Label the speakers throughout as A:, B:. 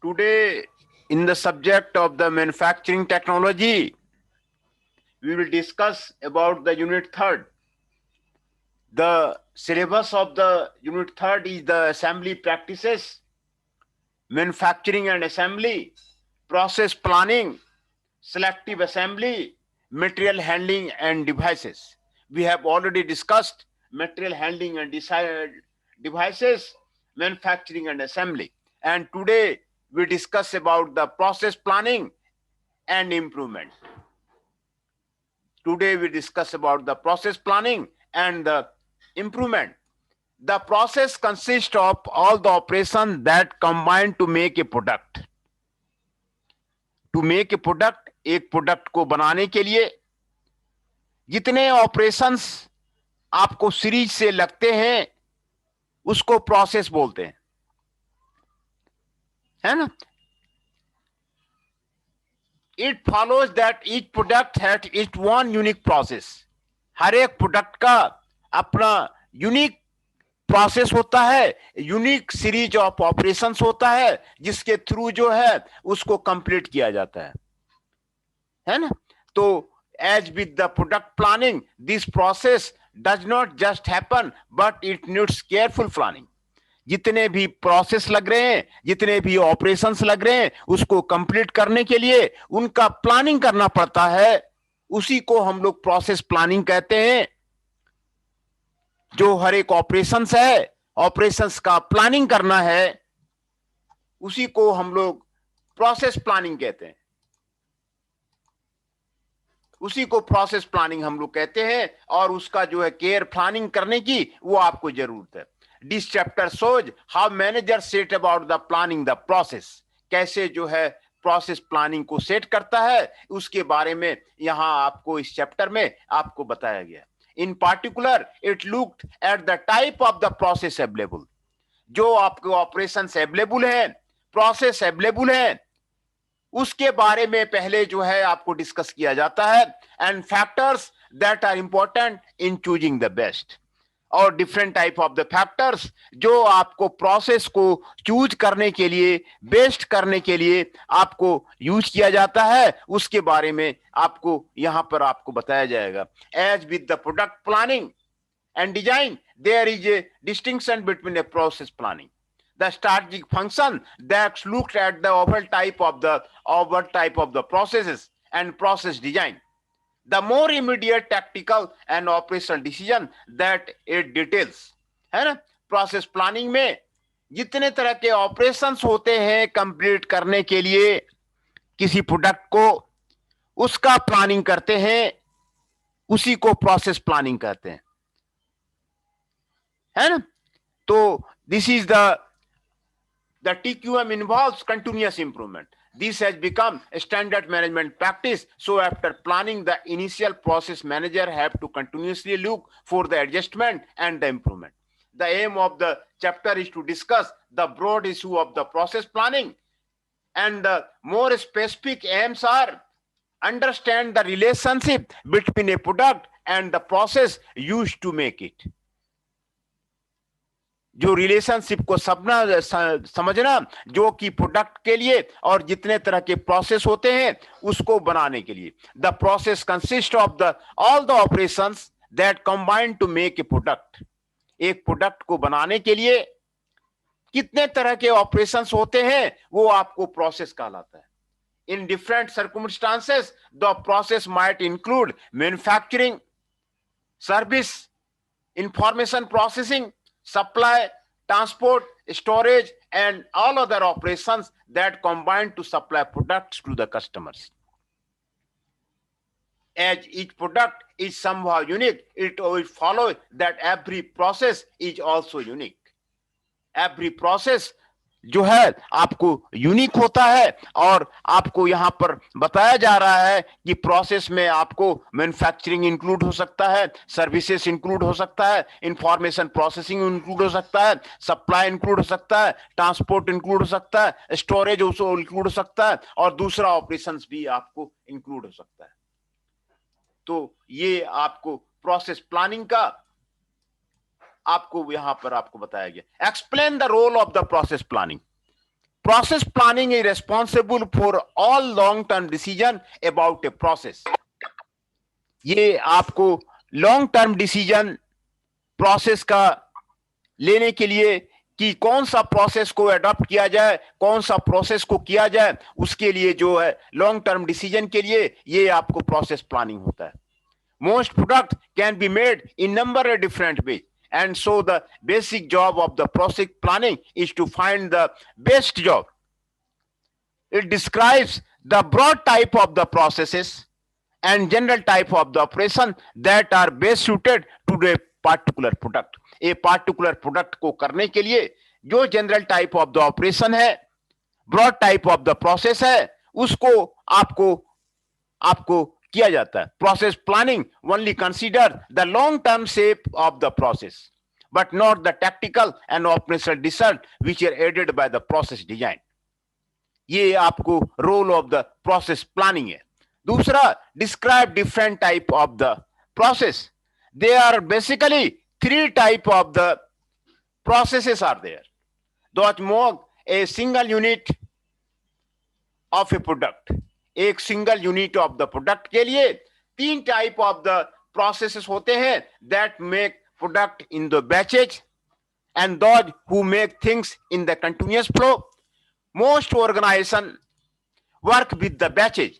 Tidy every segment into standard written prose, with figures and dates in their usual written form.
A: Today, in the subject of the manufacturing technology, we will discuss about the unit third. The syllabus of the unit third is the assembly practices, manufacturing and assembly, process planning, selective assembly, material handling and devices. We have already discussed material handling and devices, manufacturing and assembly. And today we discuss about the process planning and improvement. Today we discuss about the process planning and the improvement. The process consists of all the operations that combine to make a product. To make a product, एक product को बनाने के लिए जितने operations आपको series से लगते हैं उसको प्रोसेस बोलते हैं, है ना? It follows that each product has its one unique process. हर एक प्रोडक्ट का अपना यूनिक प्रोसेस होता है, यूनिक सीरीज ऑफ ऑपरेशंस होता है जिसके थ्रू जो है उसको कंप्लीट किया जाता है ना? तो as with the product planning, this process does not just happen, but it needs careful planning. जितने भी प्रोसेस लग रहे हैं, जितने भी ऑपरेशंस लग रहे हैं, उसको कंप्लीट करने के लिए उनका प्लानिंग करना पड़ता है. उसी को हम लोग प्रोसेस प्लानिंग कहते हैं. जो हर एक ऑपरेशंस है, ऑपरेशंस का प्लानिंग करना है, उसी को हम लोग प्रोसेस प्लानिंग कहते हैं. उसी को प्रोसेस प्लानिंग हम लोग कहते हैं और उसका जो है केयर प्लानिंग करने की वो आपको जरूरत है. This chapter shows how manager set about the planning the process. कैसे जो है प्रोसेस प्लानिंग को सेट करता है उसके बारे में यहां आपको इस चैप्टर में आपको बताया गया. इन particular it looked at the type of the process available. जो आपके ऑपरेशंस अवेलेबल है, प्रोसेस अवेलेबल है, उसके बारे में पहले जो है आपको डिस्कस किया जाता है. And factors that are important in choosing the best. और different type of the factors जो आपको प्रोसेस को चूज करने के लिए, बेस्ट करने के लिए आपको यूज किया जाता है, उसके बारे में आपको यहां पर आपको बताया जाएगा. As with the product planning and design there is a distinction between a process planning. The strategic function that looked at the overall type of the processes and process design. The more immediate tactical and operational decision that it details. है ना? Process planning में जितने तरह के operations होते हैं complete करने के लिए किसी प्रोडक्ट को, उसका प्लानिंग करते हैं, उसी को प्रोसेस प्लानिंग कहते हैं, है ना? तो this is the TQM involves continuous improvement. This has become a standard management practice. So after planning, the initial process manager have to continuously look for the adjustment and the improvement. The aim of the chapter is to discuss the broad issue of the process planning, and the more specific aims are understand the relationship between a product and the process used to make it. जो relationship को समझना जो कि product के लिए और जितने तरह के प्रोसेस होते हैं उसको बनाने के लिए. The process consist of the all the operations that combine to make a product. एक प्रोडक्ट को बनाने के लिए कितने तरह के ऑपरेशंस होते हैं वो आपको प्रोसेस कहलाता है. इन different circumstances the process might include manufacturing, service, information processing, supply, transport, storage, and all other operations that combine to supply products to the customers. As each product is somehow unique, it will follow that every process is also unique. Every process जो है आपको unique होता है और आपको यहां पर बताया जा रहा है कि प्रोसेस में आपको मैन्युफैक्चरिंग इंक्लूड हो सकता है, सर्विसेज इंक्लूड हो सकता है, इंफॉर्मेशन प्रोसेसिंग इंक्लूड हो सकता है, सप्लाई इंक्लूड हो सकता है, ट्रांसपोर्ट इंक्लूड हो सकता है, स्टोरेज उसको इंक्लूड हो सकता है और दूसरा ऑपरेशंस भी आपको इंक्लूड हो सकता है. तो ये आपको प्रोसेस प्लानिंग का आपको यहां पर आपको बताया गया. Explain the role of the process planning. Process planning is responsible for all long-term decision about a process. ये आपको लॉन्ग टर्म डिसीजन प्रोसेस का लेने के लिए कि कौन सा प्रोसेस को अडॉप्ट किया जाए, कौन सा प्रोसेस को किया जाए, उसके लिए जो है लॉन्ग टर्म डिसीजन के लिए ये आपको प्रोसेस प्लानिंग होता है. Most product can be made in number of different ways, and so the basic job of the process planning is to find the best job. It describes the broad type of the processes and general type of the operation that are best suited to the particular product. A particular product को करने के लिए जो general type of the operation है, broad type of the process है, उसको आपको किया जाता है. Process planning only consider the long term shape of the process but not the tactical and operational decision which are added by the process design. ये आपको role of the process planning है. दूसरा, describe different type of the process. They are basically three type of the processes are there that make a single unit of a product. एक single unit of the product के लिए तीन type of the processes होते हैं that make product in the batches and those who make things in the continuous flow. Most organization work with the batches.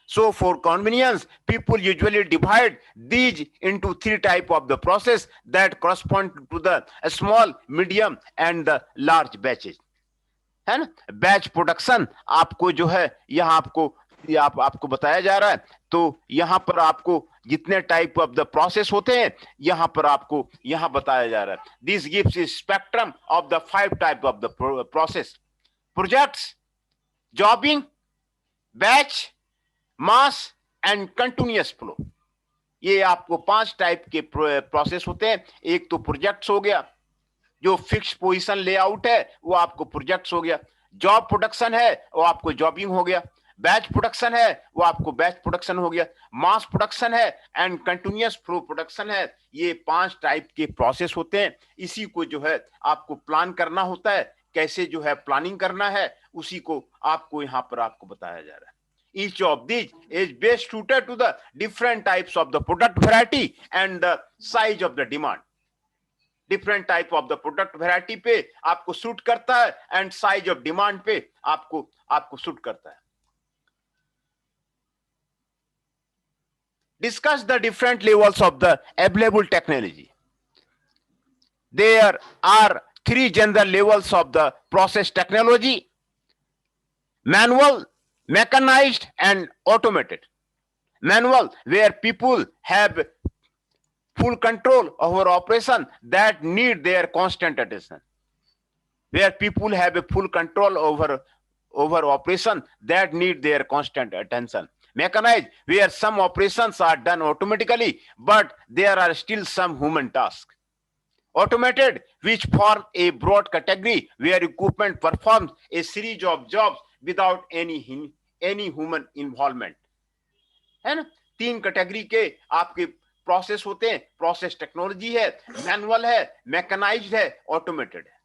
A: So for convenience, people usually divide these into three type of the process that correspond to the small, medium and the large batches. है ना? Batch production आपको जो है यहाँ आपको बताया जा रहा है. तो यहाँ पर आपको जितने टाइप ऑफ द प्रोसेस होते हैं यहाँ पर आपको यहाँ बताया जा रहा है. This gives a spectrum of the 5 type of the process: projects, jobbing, batch, mass and continuous flow. ये आपको 5 टाइप के प्रोसेस होते हैं. एक तो प्रोजेक्ट्स हो गया, जो फिक्स पोजीशन लेआउट है वो आपको प्रोजेक्ट्स हो गया. जॉब प्रोडक्शन है वो आपको जॉबिंग हो गया. बैच प्रोडक्शन है वो आपको बैच प्रोडक्शन हो गया. मास प्रोडक्शन है एंड कंटिन्यूअस फ्लो प्रोडक्शन है. ये 5 टाइप के प्रोसेस होते हैं. इसी को जो है आपको प्लान करना होता है. कैसे जो है प्लानिंग करना है उसी को आपको यहाँ पर आपको बताया जा रहा है. Each of these is best suited to the different types of the product variety and the size of the demand. Different type of the product variety पे आपको सूट करता है and size of demand पे आपको suit करता है. Discuss the different levels of the available technology. There are 3 general levels of the process technology: manual, mechanized and automated. Manual, where people have full control over operation that need their constant attention. Where people have a full control over operation that need their constant attention. Mechanized, where some operations are done automatically but there are still some human tasks. Automated, which form a broad category where equipment performs a series of jobs without any human involvement. है ना? 3 category के आपके process होते हैं. Process technology है, manual है, mechanised है, automated है.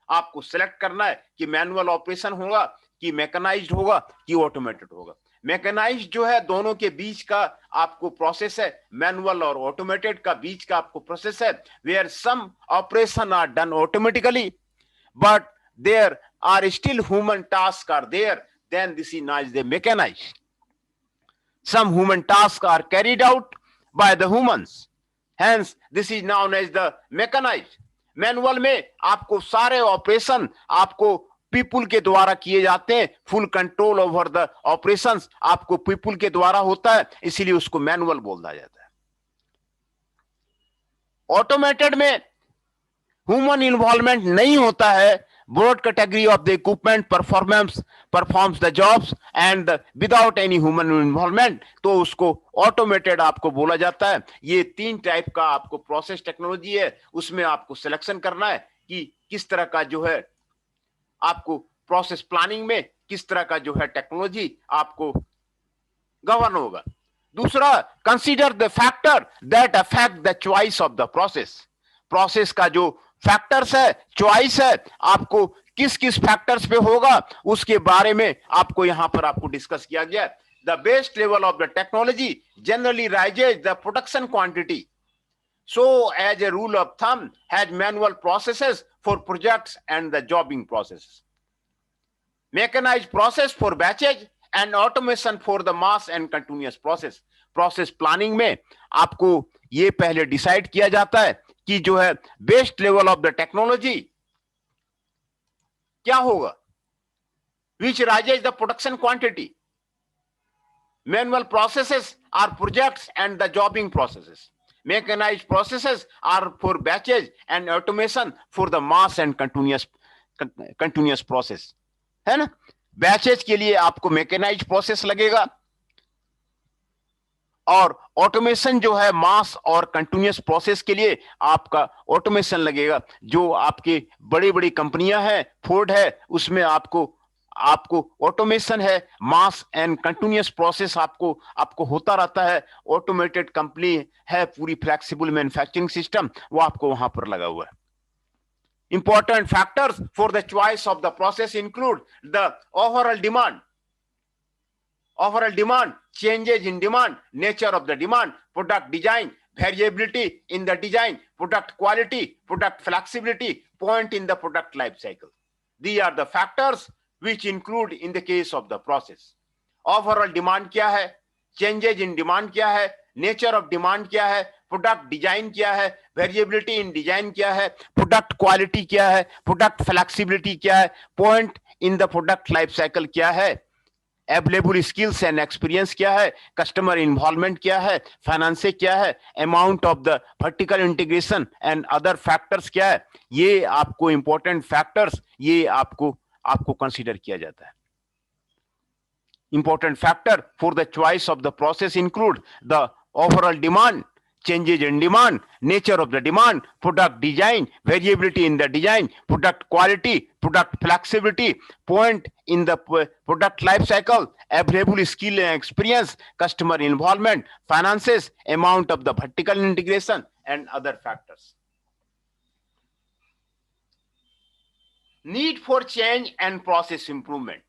A: आपको सेलेक्ट करना है कि मैनुअल ऑपरेशन होगा कि मैकेनाइज्ड होगा कि ऑटोमेटेड होगा. मैकेनाइज्ड जो है दोनों के बीच का आपको प्रोसेस है. मैनुअल और ऑटोमेटेड का बीच का आपको प्रोसेस है. Where some operation are done automatically but there are still human task are there, then this is known as the mechanized. Some human tasks are carried out by the humans, hence this is known as the mechanized. Manual में आपको सारे operation आपको people के द्वारा किए जाते हैं. Full control over the operations आपको पीपुल के द्वारा होता है, इसीलिए उसको मैनुअल बोला जाता है. ऑटोमेटेड में ह्यूमन इन्वॉल्वमेंट नहीं होता है. broad category of the equipment performs the jobs and without any human involvement, तो उसको automated आपको बोला जाता है. ये 3 टाइप का आपको प्रोसेस टेक्नोलॉजी है. उसमें आपको सिलेक्शन करना है कि किस तरह का जो है आपको प्रोसेस प्लानिंग में किस तरह का जो है टेक्नोलॉजी आपको गवर्न होगा. दूसरा, consider the factor that affect the choice of the process. Process का जो फैक्टर्स है, चॉइस है, आपको किस किस फैक्टर्स पे होगा उसके बारे में आपको यहां पर आपको डिस्कस किया गया। The best level of the technology generally rises the production quantity, so as a rule of thumb has manual processes for projects and the jobbing processes, mechanized process for batches and automation for the mass and continuous process। Process planning में आपको ये पहले decide किया जाता है कि जो है best level of the technology क्या होगा, which raises the production quantity, manual processes are projects and the jobbing processes, mechanized processes are for batches and automation for the mass and continuous process, है ना। Batches के लिए आपको mechanised process लगेगा और automation जो है मास और कंटिन्यूअस प्रोसेस के लिए आपका ऑटोमेशन लगेगा। जो आपके बड़ी बड़ी कंपनियां हैं, फोर्ड है, उसमें आपको ऑटोमेशन है, मास एंड कंटिन्यूअस प्रोसेस आपको होता रहता है। ऑटोमेटेड कंपनी है, पूरी फ्लेक्सिबल मैन्युफैक्चरिंग सिस्टम वो आपको वहां पर लगा हुआ है। Important factors for the choice of the process include the overall demand, changes in demand, nature of the demand, product design, variability in the design, product quality, product flexibility, point in the product life cycle. These are the factors which include in the case of the process. Overall demand क्या है, changes in demand क्या है, nature of demand क्या है, product design क्या है, variability इन design क्या है, प्रोडक्ट क्वालिटी क्या है, प्रोडक्ट फ्लेक्सिबिलिटी क्या है, point in the product life cycle क्या है, अवेलेबल स्किल्स एंड एक्सपीरियंस क्या है, कस्टमर इन्वॉल्वमेंट क्या है, फाइनेंस क्या है, amount of the vertical integration and other factors क्या है। ये आपको इंपॉर्टेंट फैक्टर्स ये आपको कंसीडर किया जाता है। Important factor for the choice of the process include the overall demand, changes in demand, nature of the demand, product design, variability in the design, product quality, product flexibility, point in the product life cycle, available skill and experience, customer involvement, finances, amount of the vertical integration, and other factors. Need for change and process improvement.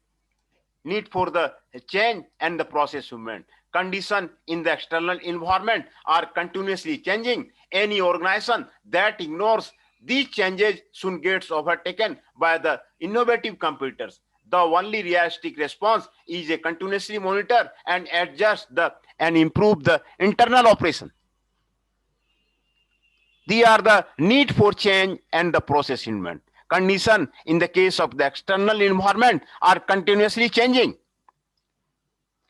A: Need for the change and the process improvement. Condition in the external environment are continuously changing. Any organization that ignores these changes soon gets overtaken by the innovative competitors. The only realistic response is a continuously monitor and adjust and improve the internal operation. These are the need for change and the process improvement. Condition in the case of the external environment are continuously changing.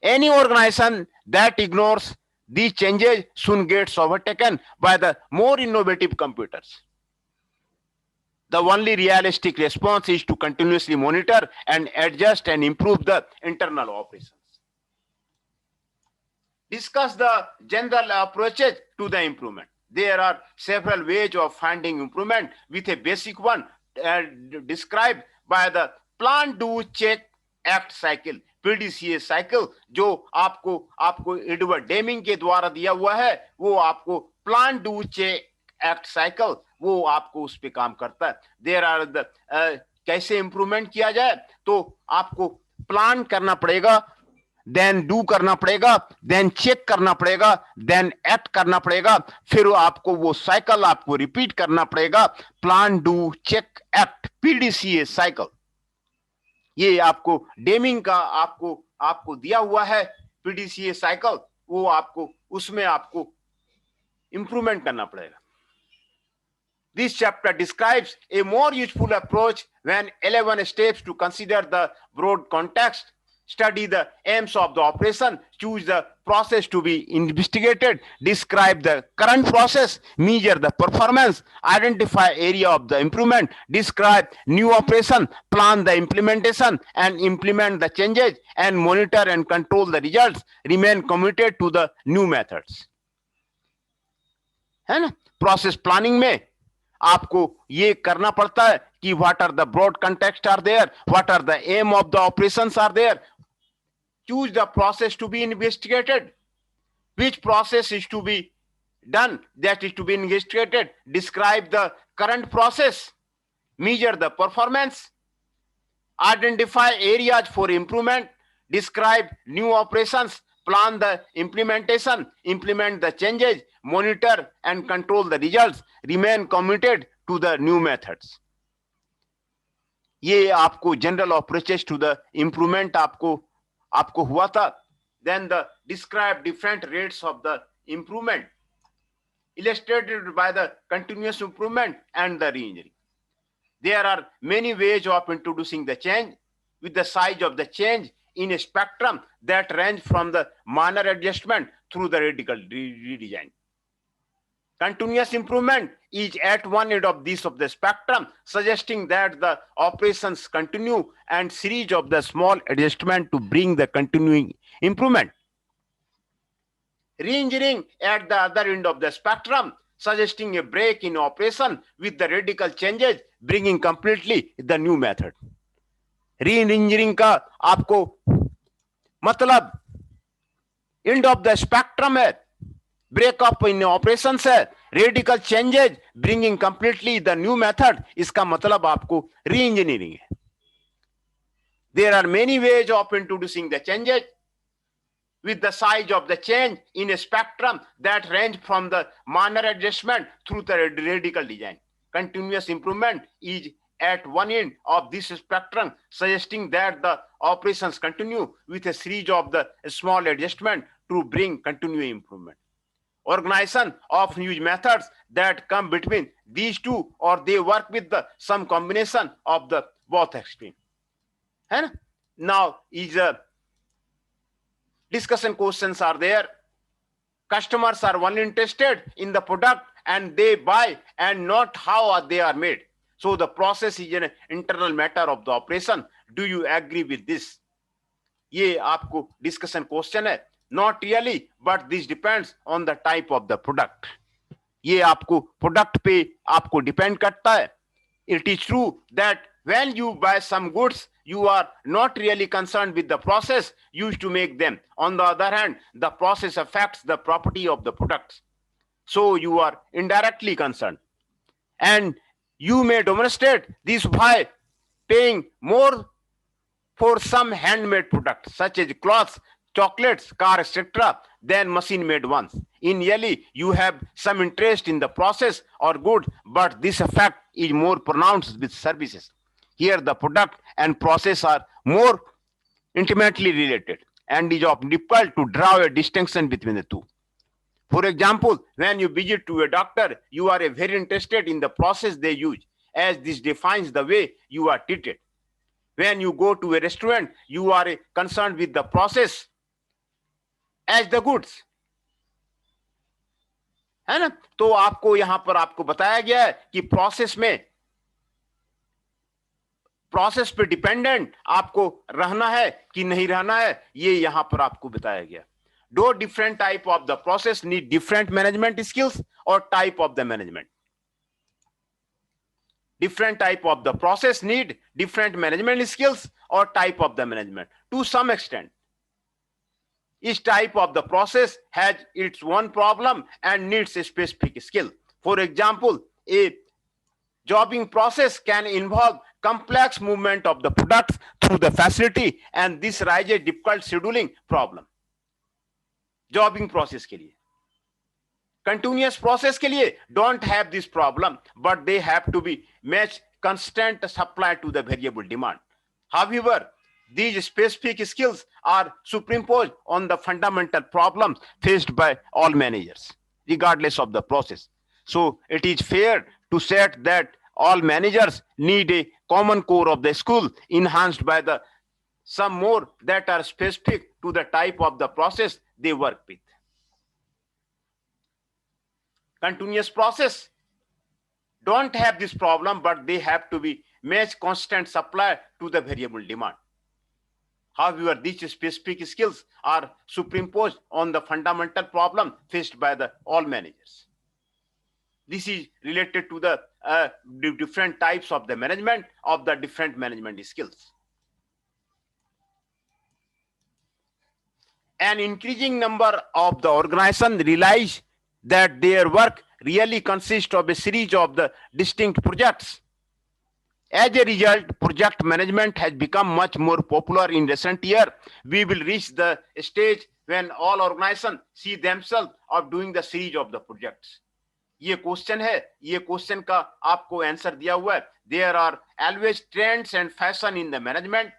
A: Any organization that ignores these changes soon gets overtaken by the more innovative competitors. The only realistic response is to continuously monitor and adjust and improve the internal operations. Discuss the general approaches to the improvement. There are several ways of finding improvement, with a basic one described by the plan, do, check, act cycle, PDCA cycle, जो आपको Edward Deming के द्वारा दिया हुआ है। वो आपको plan, do, check, act cycle वो आपको उस पे काम करता है। देयर आर द कैसे इंप्रूवमेंट किया जाए, तो आपको प्लान करना पड़ेगा, देन डू करना पड़ेगा, देन चेक करना पड़ेगा, देन एक्ट करना पड़ेगा, फिर आपको वो साइकिल आपको रिपीट करना पड़ेगा। Plan, do, check, act, PDCA cycle. ये आपको डेमिंग का आपको दिया हुआ है PDCA साइकिल, वो आपको उसमें आपको इंप्रूवमेंट करना पड़ेगा। This chapter describes a more useful approach when 11 steps to consider the broad context. Study the aims of the operation, choose the process to be investigated, describe the current process, measure the performance, identify area of the improvement, describe new operation, plan the implementation and implement the changes, and monitor and control the results, remain committed to the new methods. है ना। Process planning में आपको ये करना पड़ता है कि what are the broad context are there, what are the aim of the operations are there, choose the process to be investigated, which process is to be done, that is to be investigated, describe the current process, measure the performance, Identify areas for improvement, describe new operations, plan the implementation, implement the changes, monitor and control the results, remain committed to the new methods. ये आपको general approaches to the improvement आपको हुआ था. Then the describe different rates of the improvement illustrated by the continuous improvement and the re-engineering. There are many ways of introducing the change with the size of the change in a spectrum that range from the minor adjustment through the radical redesign. Continuous improvement is at one end of this of the spectrum, suggesting that the operations continue and series of the small adjustment to bring the continuing improvement. Re-engineering at the other end of the spectrum, suggesting a break in operation with the radical changes, bringing completely the new method. Re-engineering का आपको मतलब end of the spectrum है, break up in operations है, radical changes bringing completely the new method. इसका मतलब आपको re-engineering है. There are many ways of introducing the changes with the size of the change in a spectrum that range from the minor adjustment through the radical design. Continuous improvement is at one end of this spectrum, suggesting that the operations continue with a series of the small adjustment to bring continuous improvement. Organization of new methods that come between these two, or they work with the some combination of the both extreme. And now is a discussion questions are there. Customers are only interested in the product and they buy and not how they are made. So the process is an internal matter of the operation. Do you agree with this? ये आपको discussion question है. Not really, but this depends on the type of the product. ये आपको product पे आपको depend करता है. It is true that when you buy some goods, you are not really concerned with the process used to make them. On the other hand, the process affects the property of the products. So you are indirectly concerned. And you may demonstrate this by paying more for some handmade products such as clothes, chocolates, cars, etc. than machine-made ones. In really, you have some interest in the process or good, but this effect is more pronounced with services. Here the product and process are more intimately related and it is difficult to draw a distinction between the two. For example, when you visit to a doctor, you are very interested in the process they use, as this defines the way you are treated. When you go to a restaurant, you are concerned with the process as the goods. है ना? तो आपको यहां पर आपको बताया गया है कि प्रोसेस पे डिपेंडेंट आपको रहना है कि नहीं रहना है, ये यहां पर आपको बताया गया. Do different type of the process need different management skills or type of the management? Different type of the process need different management skills or type of the management. To some extent, each type of the process has its own problem and needs a specific skill. For example, a jobbing process can involve complex movement of the products through the facility, and this raises difficult scheduling problem. Jobbing process के लिए, continuous process के लिए don't have this problem, but they have to be match constant supply to the variable demand. However, these specific skills are superimposed on the fundamental problems faced by all managers, regardless of the process. So it is fair to say that all managers need a common core of the skill enhanced by the some more that are specific to the type of the process they work with. Continuous process don't have this problem, but they have to be match constant supply to the variable demand. However, these specific skills are superimposed on the fundamental problem faced by the all managers. This is related to the different types of the management of the different management skills. An increasing number of the organization realize that their work really consists of a series of the distinct projects. As a result, project management has become much more popular in recent years. We will reach the stage when all organizations see themselves of doing the series of the projects. ये question है, ये question का आपको answer दिया हुआ है. There are always trends and fashion in the management,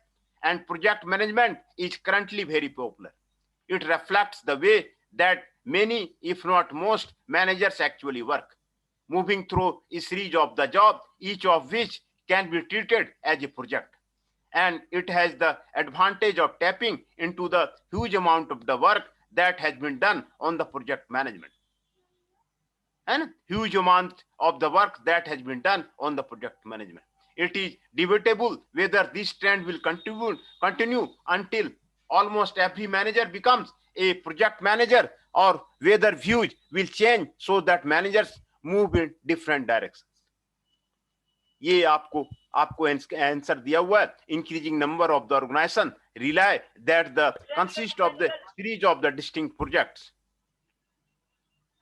A: and project management is currently very popular. It reflects the way that many, if not most, managers actually work, moving through a series of the job, each of which can be treated as a project. And it has the advantage of tapping into the huge amount of the work that has been done on the project management. And huge amount of the work that has been done on the project management. It is debatable whether this trend will continue until almost every manager becomes a project manager, or whether views will change so that managers move in different directions. ये आपको answer दिया हुआ है. Increasing number of the organization rely that the consist of the series of the distinct projects,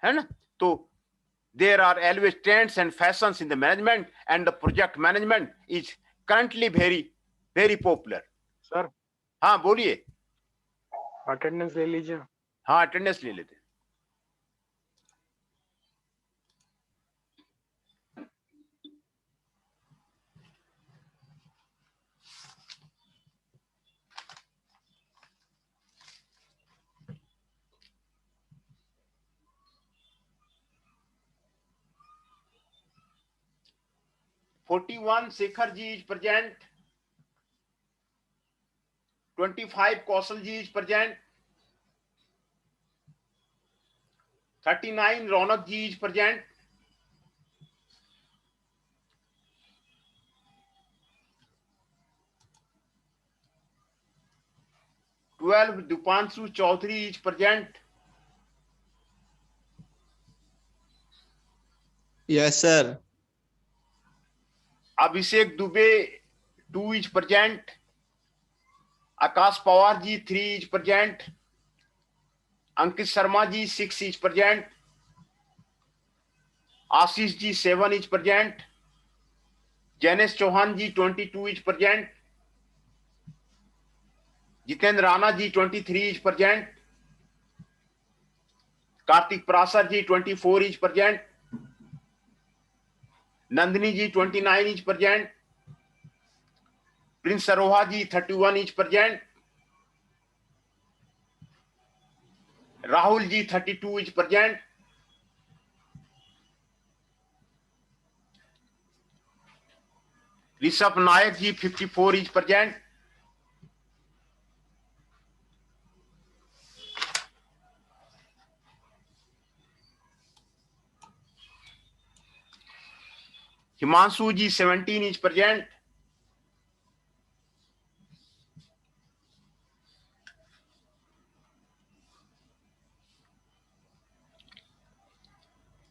A: है ना. तो there are always trends and fashions in the management, and the project management is currently very popular.
B: Sir
A: हाँ बोलिए.
B: Attendance ले लीजिए.
A: हाँ attendance ले लेते. "41 Shekhar ji is present. 25 Kaushal ji is present. 39 Ronak ji is present. 12 Dipanshu Chaudhary is present.
C: Yes, sir.
A: Abhishek Dubey 2 is present. Akash Pawar ji 3 is present. Ankit Sharma ji 6 is present. Ashish ji 7 is present. Janice Chauhan ji 22 is present. Jitendra Rana ji 23 is present. Kartik Prasar ji 24 is present. Nandini ji 29 is present. Prince Saroha ji 31 is present. Rahul ji 32 is present. Rishabh Nayak ji 54 is present. Himanshu ji 17 is present.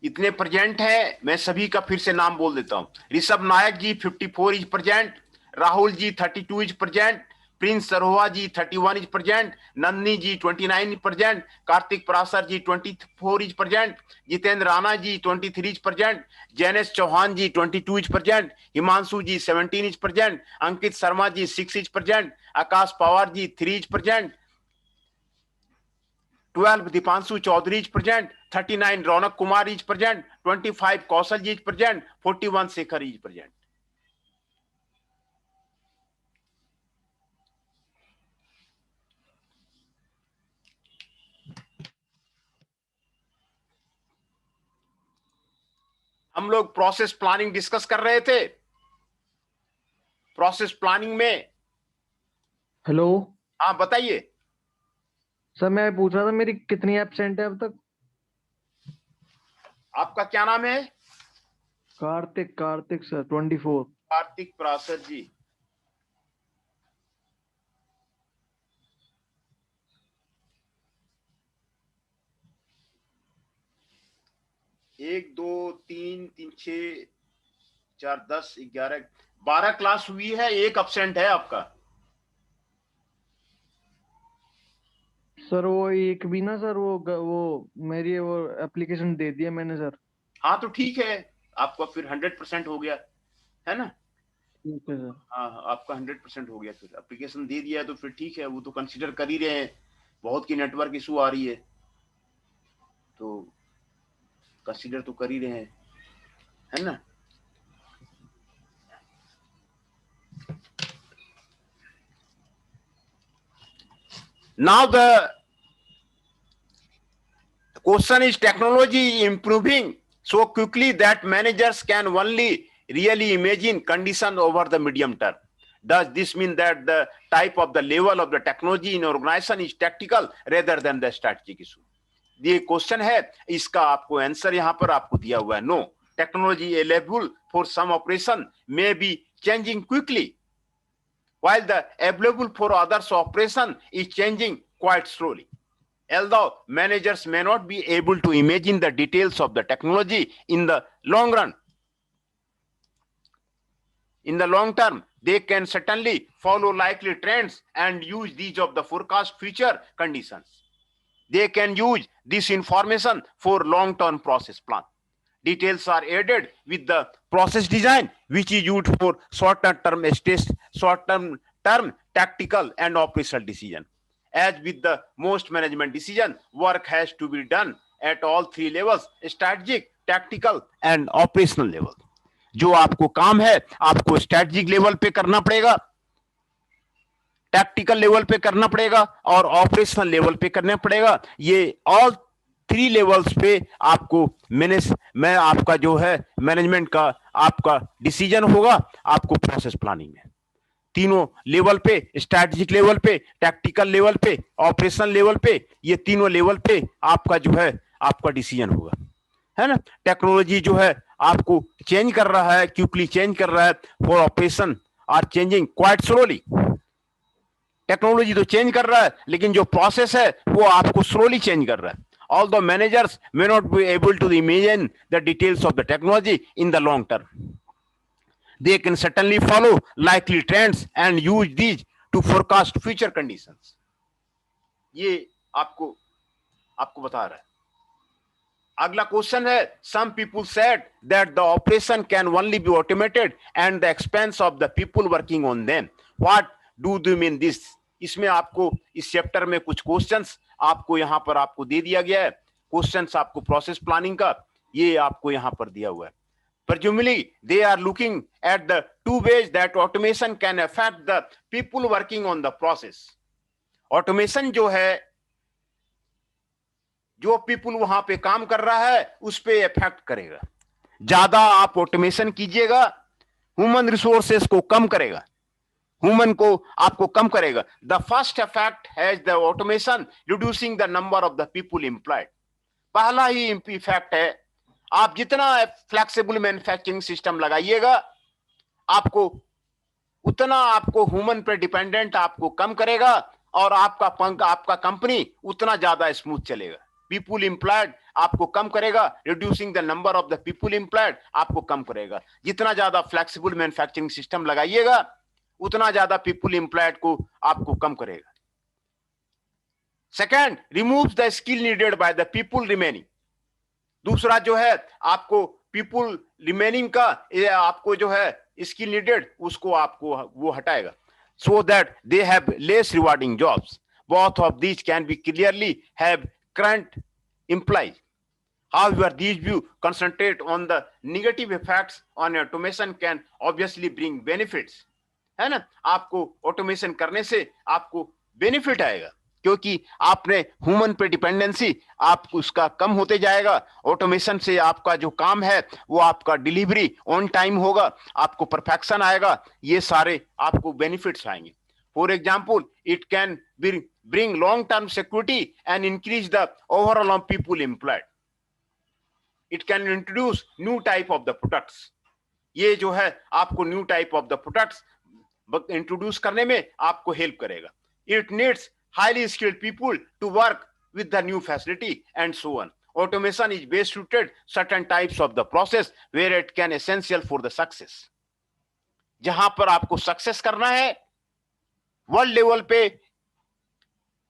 A: इतने present है, मैं सभी का फिर से नाम बोल देता हूं. Rishabh Nayak ji 54 is present. Rahul ji 32 is present. Prince Saroha ji 31 is present. Nandini ji 29 is present. Kartik Parashar ji 24 is present. Jitendra Rana ji 23 is present. Jainesh Chauhan ji 22 is present. Himanshu ji 17 is present. Ankit Sharma ji 6 is present. Akash Pawar ji 3 is present. 12 Dipanshu Chaudhary is present. 39 Ronak Kumar is present. 25 Kaushal ji is present. 41 Shekhar is present. हम लोग process planning discuss कर रहे थे. Process planning में
D: hello.
A: हाँ बताइए.
D: Sir मैं पूछ रहा था मेरी कितनी एब्सेंट है अब तक.
A: आपका क्या नाम है?
D: कार्तिक सर 24.
A: कार्तिक पराशर जी. एक दो तीन तीन 6 4 10 11 12 क्लास हुई है. एक एब्सेंट है आपका.
D: सर वो एक भी ना सर वो मेरी वो एप्लीकेशन दे दिया मैंने सर.
A: हाँ तो ठीक है, आपका फिर 100% हो गया है ना.
D: ठीक है सर।
A: हाँ, आपका 100% हो गया। फिर एप्लीकेशन दे दिया है तो फिर ठीक है, वो तो कंसीडर कर ही रहे हैं। बहुत की नेटवर्क इशू आ रही है तो कंसीडर तो कर ही रहे हैं, है ना। Now the question is technology improving so quickly that managers can only really imagine conditions over the medium term. Does this mean that the type of the level of the technology in organization is tactical rather than the strategic issue? ये question है, इसका आपको answer यहां पर आपको दिया हुआ है, no, technology available for some operation may be changing quickly while the available for others operation is changing quite slowly. Although managers may not be able to imagine the details of the technology in the long run, in the long term, they can certainly follow likely trends and use these of the forecast future conditions. They can use this information for long-term process plan. Details are added with the process design, which is used for short-term tactical and operational decision. As with the most management decision, work has to be done at all three levels: strategic, tactical and operational level. जो आपको काम है आपको strategic level पे करना पड़ेगा, tactical level पे करना पड़ेगा और ऑपरेशनल लेवल पे करना पड़ेगा। ये ऑल थ्री लेवल्स पे आपको मैं आपका जो है मैनेजमेंट का आपका डिसीजन होगा आपको प्रोसेस प्लानिंग में, तीनों लेवल पे, स्ट्रैटेजिक लेवल पे, टैक्टिकल लेवल पे, ऑपरेशनल लेवल पे, ये तीनों लेवल पे आपका जो है आपका डिसीजन होगा, है ना। टेक्नोलॉजी जो है आपको चेंज कर रहा है, क्विकली चेंज कर रहा है, for operation are changing quite slowly. Technology तो चेंज कर रहा है लेकिन जो प्रोसेस है वो आपको स्लोली चेंज कर रहा है। Although managers may not be able to imagine the details of the technology in the long term, they can certainly follow likely trends and use these to forecast future conditions. ये आपको बता रहा है। अगला question है, some people said that the operation can only be automated and the expense of the people working on them. What do you mean this? इसमें आपको इस चैप्टर में कुछ क्वेश्चंस आपको यहां पर आपको दे दिया गया है। क्वेश्चंस आपको प्रोसेस प्लानिंग का ये आपको यहां पर दिया हुआ है। Presumably they are looking at the two ways that automation can affect the people working on the process. Automation जो है, जो पीपुल वहां पे काम कर रहा है उस पे इफेक्ट करेगा। ज्यादा आप ऑटोमेशन कीजिएगा, ह्यूमन रिसोर्सेस को कम करेगा, ह्यूमन को आपको कम करेगा। The first effect has the automation reducing the number of the people employed. पहला ही इफेक्ट है, आप जितना फ्लेक्सिबल मैन्युफैक्चरिंग सिस्टम लगाइएगा आपको उतना आपको ह्यूमन पे डिपेंडेंट आपको कम करेगा और आपका कंपनी उतना ज्यादा स्मूथ चलेगा। पीपुल एम्प्लॉयड आपको कम करेगा, reducing the number of the people employed आपको कम करेगा। जितना ज्यादा फ्लेक्सिबल मैन्युफैक्चरिंग सिस्टम लगाइएगा उतना ज्यादा पीपुल एम्प्लॉयड को आपको कम करेगा। Second, removes the skill needed by the people remaining. दूसरा जो है आपको पीपुल रिमेनिंग का आपको जो है स्किल नीडेड उसको आपको वो हटाएगा, so that they have less rewarding jobs. Both of these can be clearly have current implies. However, these views concentrate on the negative effects on automation can obviously bring benefits. है ना, आपको automation करने से आपको benefit आएगा क्योंकि आपने human पे डिपेंडेंसी आप उसका कम होते जाएगा। ऑटोमेशन से आपका जो काम है वो आपका डिलीवरी ऑन टाइम होगा, आपको परफेक्शन आएगा, ये सारे आपको बेनिफिट्स आएंगे। For example, it can bring long term security and increase the overall of people employed. It can introduce new type of the products. ये जो है आपको new type of the products introduce करने में आपको हेल्प करेगा। It needs highly skilled people to work with the new facility and so on. Automation is best suited certain types of the process where it can essential for the success. जहां पर आपको success करना है world level पे,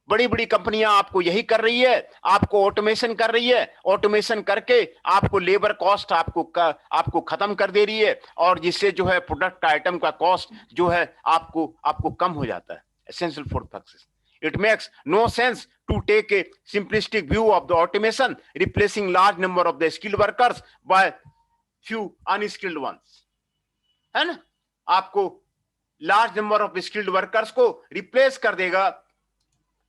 A: बड़ी बड़ी कंपनियां आपको यही कर रही है, आपको ऑटोमेशन कर रही है, ऑटोमेशन करके आपको लेबर कॉस्ट आपको खत्म कर दे रही है, और जिससे जो है प्रोडक्ट आइटम का कॉस्ट जो है आपको कम हो जाता है। Essential for success. It makes no sense to take a simplistic view of the automation, replacing large number of the skilled workers by few unskilled ones. है ना? आपको large number of skilled workers को replace कर देगा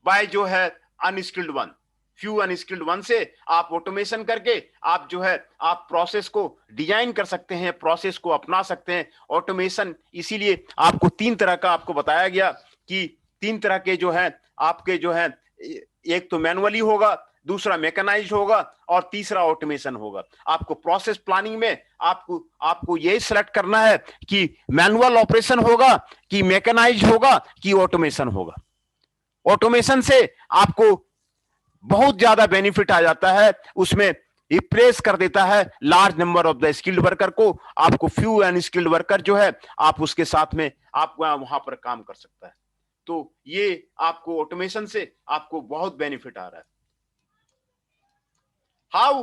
A: bye जो है unskilled one. Few unskilled one से आप ऑटोमेशन करके आप जो है आप प्रोसेस को डिजाइन कर सकते हैं, प्रोसेस को अपना सकते हैं। ऑटोमेशन इसीलिए आपको तीन तरह का आपको बताया गया कि तीन तरह के जो है आपके जो है, एक तो मैनुअली होगा, दूसरा मैकेनाइज्ड होगा और तीसरा ऑटोमेशन होगा। आपको प्रोसेस प्लानिंग में आपको यही सिलेक्ट करना है कि मैनुअल ऑपरेशन होगा कि मैकेनाइज्ड होगा कि ऑटोमेशन होगा। ऑटोमेशन से आपको बहुत ज्यादा बेनिफिट आ जाता है, उसमें रिप्लेस कर देता है large number of the skilled worker को। आपको फ्यू अनस्किल्ड वर्कर जो है आप उसके साथ में आप वहां पर काम कर सकता है। तो ये आपको ऑटोमेशन से आपको बहुत बेनिफिट आ रहा है। How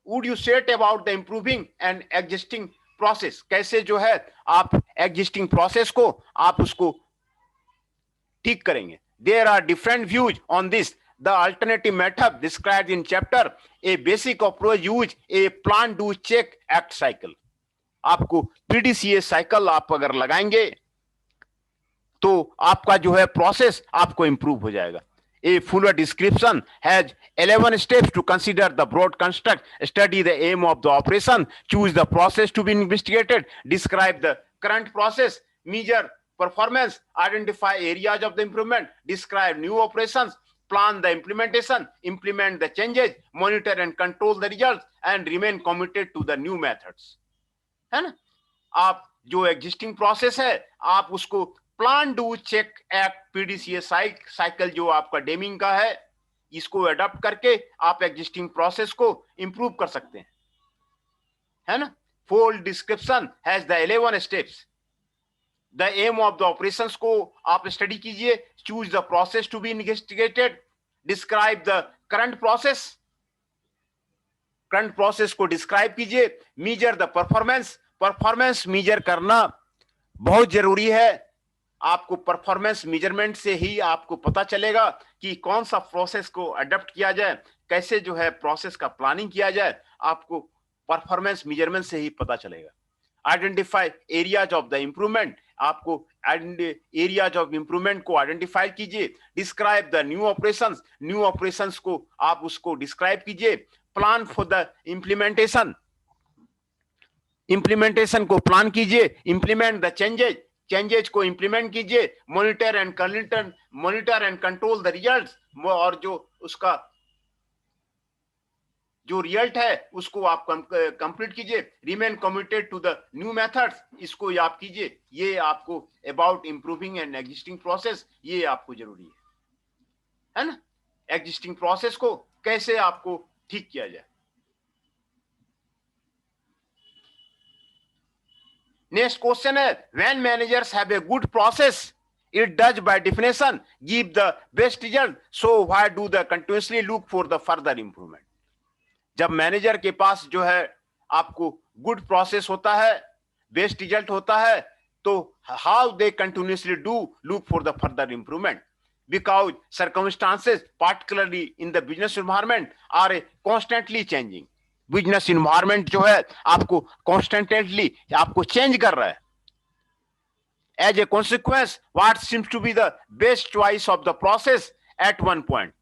A: would you set about the improving and existing process? कैसे जो है आप एग्जिस्टिंग प्रोसेस को आप उसको ठीक करेंगे? There are different views on this. The alternative method described in chapter a basic approach use a plan do check act cycle. आपको पीडीसीए साइकिल आप अगर लगाएंगे तो आपका जो है प्रोसेस आपको इंप्रूव हो जाएगा। A fuller description has 11 steps to consider the broad construct, study the aim of the operation, choose the process to be investigated, describe the current process, measure performance, identify areas of the improvement, describe new operations, plan the implementation, implement the changes, monitor and control the results, and remain committed to the new methods. है ना? आप जो existing process है आप उसको plan do check act PDCA cycle जो आपका Deming का है, इसको अडॉप्ट करके आप एग्जिस्टिंग प्रोसेस को इंप्रूव कर सकते हैं, है ना? Full description has the 11 steps. The aim of the operations को आप स्टडी कीजिए, choose the process to be investigated, describe the current process को डिस्क्राइब कीजिए, मीजर द परफॉर्मेंस मीजर करना बहुत जरूरी है। आपको परफॉर्मेंस मेजरमेंट से ही आपको पता चलेगा कि कौन सा प्रोसेस को अडॉप्ट किया जाए, कैसे जो है प्रोसेस का प्लानिंग किया जाए, आपको परफॉर्मेंस मेजरमेंट से ही पता चलेगा। Identify areas of the improvement, आपको एरियाज ऑफ इंप्रूवमेंट को आइडेंटिफाई कीजिए। डिस्क्राइब द न्यू ऑपरेशंस को आप उसको डिस्क्राइब कीजिए। प्लान फॉर द इम्प्लीमेंटेशन को प्लान कीजिए। इंप्लीमेंट द चेंजेज को इंप्लीमेंट कीजिए। Monitor and control the results, और जो उसका जो रिजल्ट है उसको आप कंप्लीट कीजिए। Remain committed to the new methods, इसको आप कीजिए। ये आपको about improving and existing process, ये आपको जरूरी है ना? एग्जिस्टिंग प्रोसेस को कैसे आपको ठीक किया जाए। नेक्स्ट क्वेश्चन है, when managers have a good process it does by definition give the best result, so why do the continuously look for the further improvement? जब मैनेजर के पास जो है आपको गुड प्रोसेस होता है, बेस्ट रिजल्ट होता है, तो how they continuously do look for the further improvement? Because circumstances particularly in the business environment are constantly changing. Business environment जो है आपको कॉन्स्टेंटली आपको चेंज कर रहा है। As a consequence what seems to be the best choice of the process at one point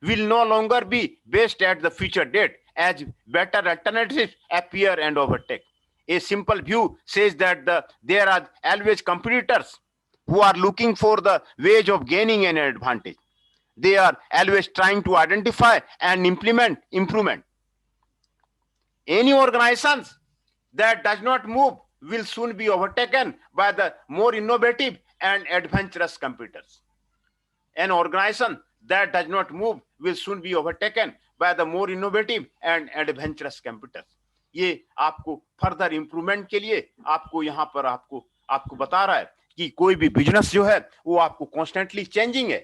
A: will no longer be best at the future date as better alternatives appear and overtake. A simple view says that there are always competitors who are looking for the ways of gaining an advantage. They are always trying to identify and implement improvement. Any organizations that does not move will soon be overtaken by the more innovative and adventurous competitors. An organization that does not move will soon be overtaken by the more innovative and adventurous competitors. ये आपको further improvement के लिए आपको यहाँ पर आपको बता रहा है कि कोई भी बिजनेस जो है वो आपको कॉन्स्टेंटली चेंजिंग है।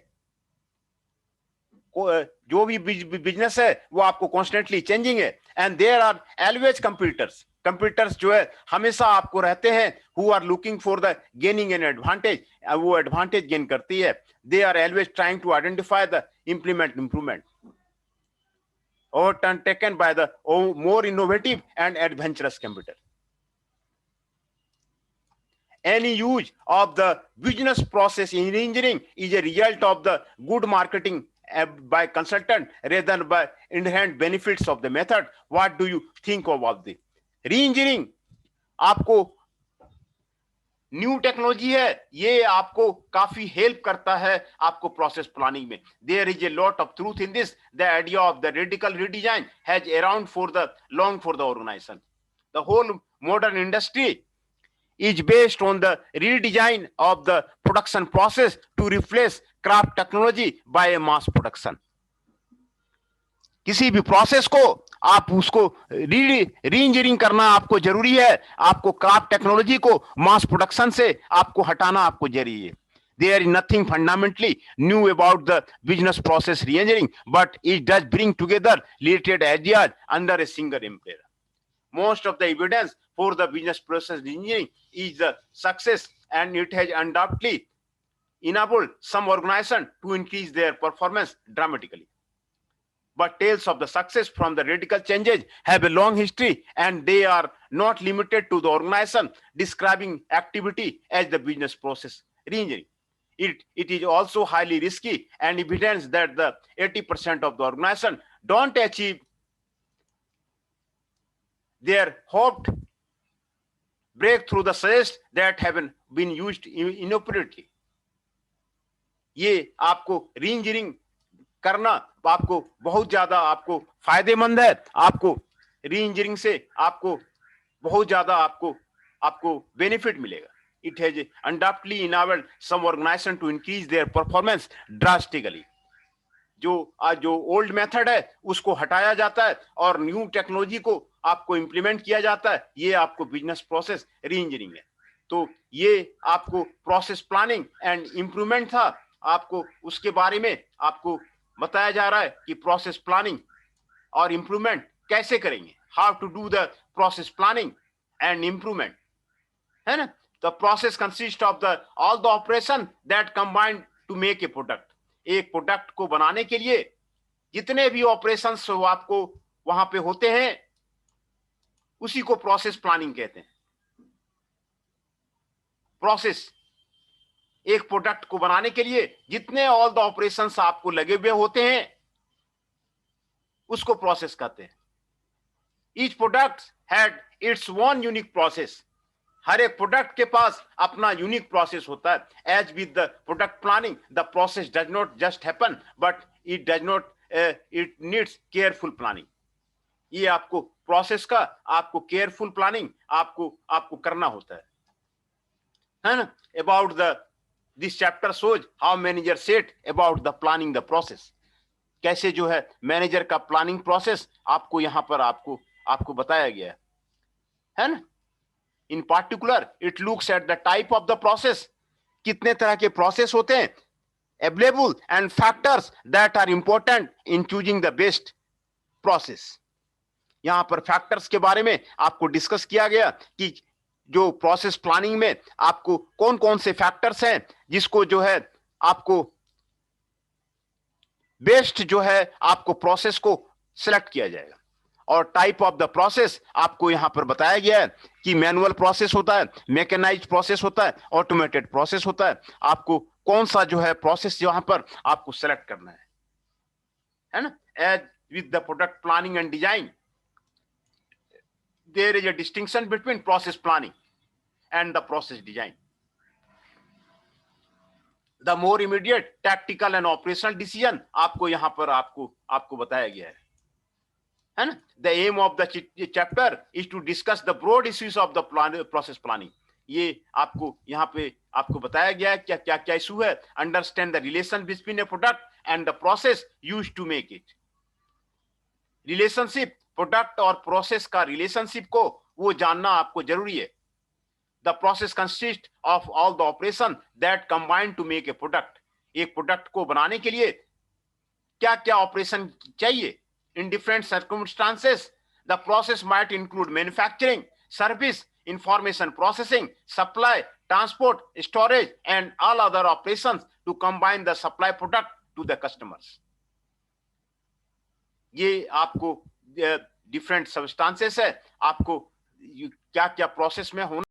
A: जो भी बिजनेस है वो आपको कॉन्स्टेंटली चेंजिंग है, and there are always computers जो है हमेशा आपको रहते हैं who are looking for the gaining an advantage, वो एडवांटेज गेन करती है। They are always trying to identify the improvement or turn taken by the more innovative and adventurous computer. Any use of the business process in engineering is a result of the good marketing by consultant rather than by inherent benefits of the method. What do you think about the re-engineering? आपको new technology है, ये आपको काफी help करता है आपको process planning में। There is a lot of truth in this. The idea of the radical redesign has around for the long for the organization. The whole modern industry is based on the redesign of the production process to replace craft technology by a mass production. किसी भी process को आप उसको री-इंजीनियरिंग करना आपको जरूरी है। आपको क्राफ्ट टेक्नोलॉजी को मास प्रोडक्शन से आपको हटाना आपको जरूरी है। There is nothing fundamentally new about the business process re-engineering, but it does bring together related ideas under a single umbrella. Most of the evidence for the business process engineering is the success, and it has undoubtedly enabled some organizations to increase their performance dramatically. But tales of the success from the radical changes have a long history, and they are not limited to the organization describing activity as the business process re-engineering. It is also highly risky, and evidence that the 80% of the organization don't achieve their hoped breakthrough the suggest that have been used inappropriately. ये आपको री-इंजीनियरिंग करना आपको बहुत ज्यादा आपको फायदेमंद है। आपको री-इंजीनियरिंग से आपको बहुत ज्यादा आपको बेनिफिट मिलेगा। It has undoubtedly enabled some organization to increase their performance drastically. जो ओल्ड मेथड है उसको हटाया जाता है और न्यू टेक्नोलॉजी को आपको इंप्लीमेंट किया जाता है। ये आपको बिजनेस प्रोसेस री-इंजीनियरिंग है। तो ये आपको प्रोसेस प्लानिंग एंड इंप्रूवमेंट था। आपको उसके बारे में आपको बताया जा रहा है कि प्रोसेस प्लानिंग और इंप्रूवमेंट कैसे करेंगे, how to do the process planning and improvement, है ना। The process consist of the all the operation that combined to make a product. एक प्रोडक्ट को बनाने के लिए जितने भी ऑपरेशंस आपको वहां पे होते हैं उसी को प्रोसेस प्लानिंग कहते हैं। प्रोसेस एक प्रोडक्ट को बनाने के लिए जितने ऑल द ऑपरेशंस आपको लगे हुए होते हैं उसको प्रोसेस कहते हैं। Each product had its own unique process. हर एक प्रोडक्ट के पास अपना यूनिक प्रोसेस होता है। As with the product planning the process does not just happen but it needs careful planning. ये आपको प्रोसेस का आपको केयरफुल प्लानिंग आपको करना होता है ना। About this chapter shows how manager set about the planning the process. कैसे जो है मैनेजर का प्लानिंग प्रोसेस आपको यहाँ पर आपको बताया गया है ना। In particular it looks at the type of the process. कितने तरह के प्रोसेस होते हैं, available and factors that are important in choosing the best process. यहां पर फैक्टर्स के बारे में आपको डिस्कस किया गया कि जो प्रोसेस प्लानिंग में आपको कौन कौन से फैक्टर्स हैं जिसको जो है आपको बेस्ट जो है आपको प्रोसेस को सिलेक्ट किया जाएगा। और टाइप ऑफ द प्रोसेस आपको यहां पर बताया गया है कि मैनुअल प्रोसेस होता है, मैकेनाइज्ड प्रोसेस होता है, ऑटोमेटेड प्रोसेस होता है। आपको कौन सा जो है प्रोसेस यहां पर आपको सेलेक्ट करना है ना। As with the product planning and design there is a distinction between process planning and the process design. The more immediate tactical and operational decision आपको यहाँ पर आपको बताया गया है ना। The aim of the chapter is to discuss the broad issues of the process planning. ये आपको यहाँ पे आपको बताया गया है क्या क्या इशू है। Understand the relation between a product and the process used to make it. Relationship product और प्रोसेस का रिलेशनशिप को वो जानना आपको जरूरी है। The process consist of all the operation that combine to make a product. एक प्रोडक्ट को बनाने के लिए क्या क्या ऑपरेशन चाहिए in different circumstances. The process might include manufacturing, service, information processing, supply, transport, storage and all other operations to combine the supply product to the customers. ये आपको डिफरेंट सब्सटेंसेस है, आपको क्या क्या प्रोसेस में होना